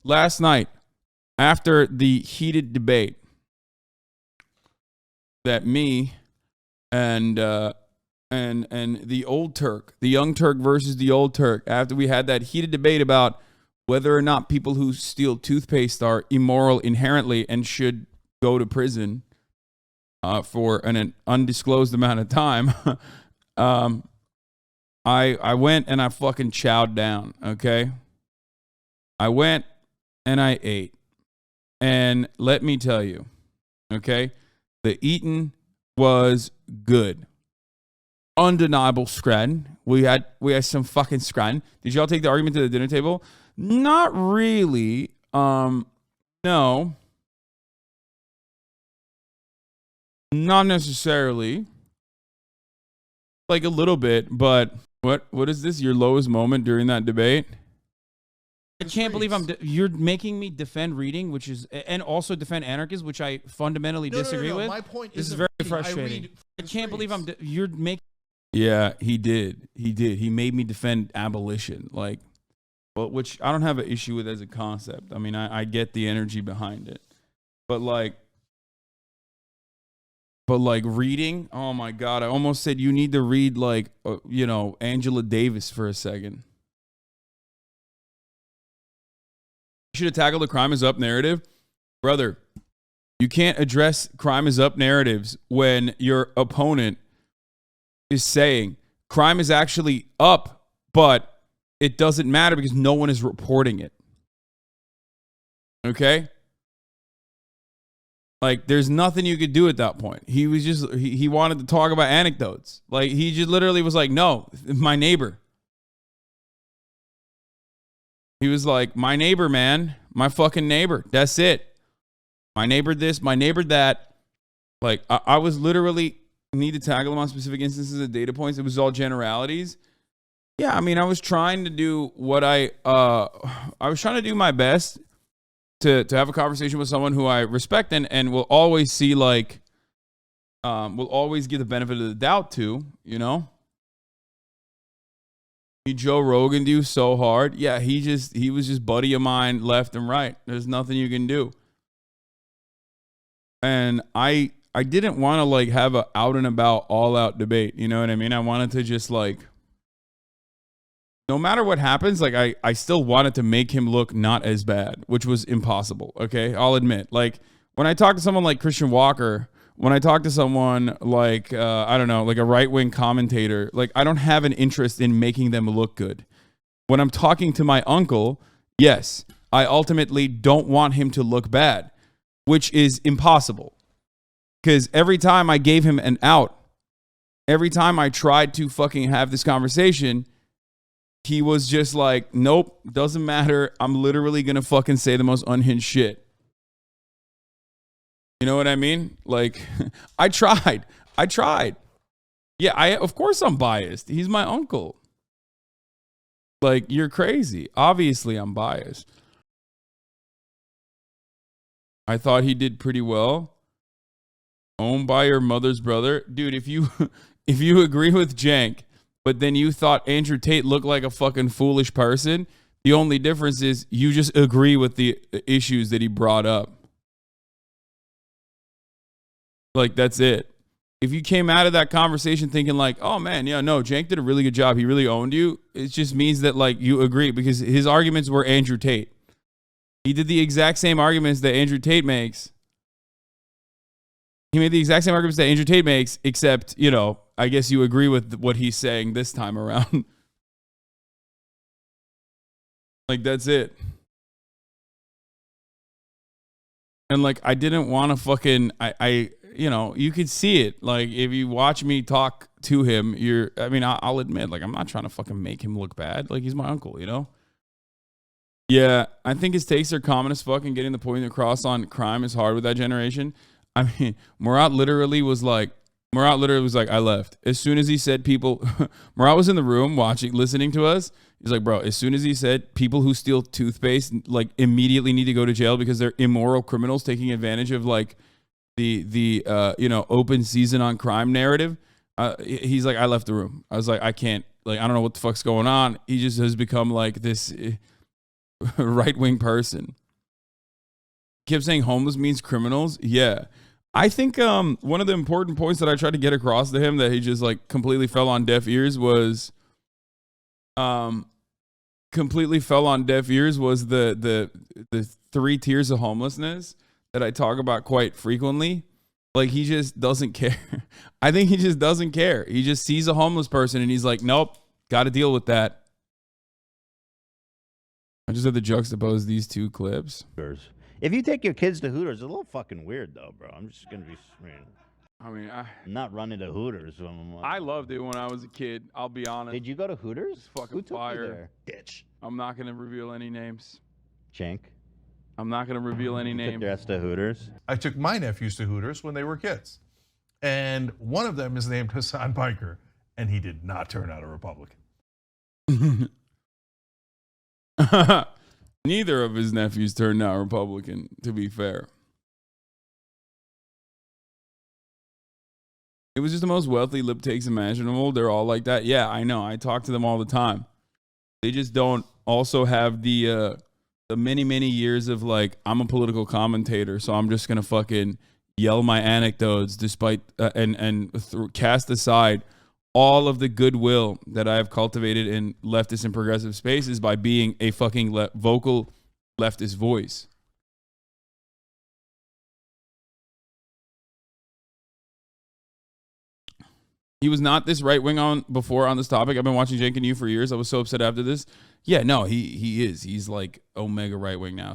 last night, after the heated debate that me and the old Turk, the young Turk versus the old Turk, after we had that heated debate about whether or not people who steal toothpaste are immoral inherently and should go to prison for an undisclosed amount of time, I went and I fucking chowed down, okay? I went and I ate. And let me tell you, okay, the eating was good. Undeniable scran. We had some fucking scran. Did y'all take the argument to the dinner table? Not really. No. Not necessarily. Like a little bit, but what is this? Your lowest moment during that debate? I can't believe you're making me defend reading, which is, and also defend anarchism, which I fundamentally disagree with. My point this is very frustrating. I can't believe you're making. Yeah, he did. He made me defend abolition, like, well, which I don't have an issue with as a concept. I mean, I get the energy behind it, but like reading. Oh my God, I almost said you need to read like Angela Davis for a second. You should have tackled the crime is up narrative. Brother, you can't address crime is up narratives when your opponent is saying crime is actually up, but it doesn't matter because no one is reporting it. Okay? Like, there's nothing you could do at that point. He was just, he wanted to talk about anecdotes. Like, he just literally was like, no, my neighbor. He was like, my neighbor, man. My fucking neighbor. That's it. My neighbor this, my neighbor that. Like, I was literally need to tackle him on specific instances of data points. It was all generalities. Yeah, I mean, I was trying to do what I was trying to do my best to have a conversation with someone who I respect and will always see, like, will always give the benefit of the doubt to, you know? He Joe Rogan you so hard. Yeah, he was just buddy of mine left and right. There's nothing you can do. And I didn't want to like have a out and about all out debate. You know what I mean? I wanted to just like, no matter what happens, like I still wanted to make him look not as bad, which was impossible. Okay. I'll admit, like when I talk to someone like Christian Walker, when I talk to someone like, I don't know, like a right-wing commentator, like I don't have an interest in making them look good. When I'm talking to my uncle, yes, I ultimately don't want him to look bad, which is impossible. Because every time I gave him an out, every time I tried to fucking have this conversation, he was just like, nope, doesn't matter. I'm literally going to fucking say the most unhinged shit. You know what I mean? Like, I tried. Yeah, of course I'm biased. He's my uncle. Like, you're crazy. Obviously, I'm biased. I thought he did pretty well. Owned by your mother's brother. Dude, if you agree with Cenk, but then you thought Andrew Tate looked like a fucking foolish person, the only difference is you just agree with the issues that he brought up. Like, that's it. If you came out of that conversation thinking like, oh man, yeah, no, Cenk did a really good job. He really owned you. It just means that like you agree because his arguments were Andrew Tate. He did the exact same arguments that Andrew Tate makes. He made the exact same arguments that Andrew Tate makes, except, you know, I guess you agree with what he's saying this time around. Like, that's it. And like, I didn't want to fucking, you know, you could see it. Like, if you watch me talk to him, I'll admit, like, I'm not trying to fucking make him look bad. Like, he's my uncle, you know? Yeah, I think his takes are common as fuck, and getting the point across on crime is hard with that generation. I mean, Murat literally was like, I left. As soon as he said people, Murat was in the room listening to us. He's like, bro, as soon as he said people who steal toothpaste, like, immediately need to go to jail because they're immoral criminals taking advantage of, like, the open season on crime narrative. He's like, I left the room. I was like, I can't, like, I don't know what the fuck's going on. He just has become like this right-wing person. Kept saying homeless means criminals. Yeah. I think one of the important points that I tried to get across to him that he just like completely fell on deaf ears was the 3 tiers of homelessness that I talk about quite frequently. Like, he just doesn't care. I think he just doesn't care. He just sees a homeless person and he's like, nope, got to deal with that. I just have to juxtapose these 2 clips. If you take your kids to Hooters, it's a little fucking weird, though, bro. I'm just going to be... I'm not running to Hooters. I loved it when I was a kid. I'll be honest. Did you go to Hooters? It's fucking Who took fire. You there? Bitch. I'm not going to reveal any names. Cenk? I'm not going to reveal any names. Took your ass to Hooters? I took my nephews to Hooters when they were kids. And one of them is named Hasan Biker, and he did not turn out a Republican. Neither of his nephews turned out Republican, to be fair. It was just the most wealthy lip takes imaginable. They're all like that. Yeah, I know. I talk to them all the time. They just don't also have the many, many years of like, I'm a political commentator, so I'm just going to fucking yell my anecdotes despite cast aside all of the goodwill that I have cultivated in leftist and progressive spaces by being a fucking vocal leftist voice. He was not this right wing on this topic. I've been watching Cenk and you for years. I was so upset after this. Yeah, no, he is. He's like omega right wing now.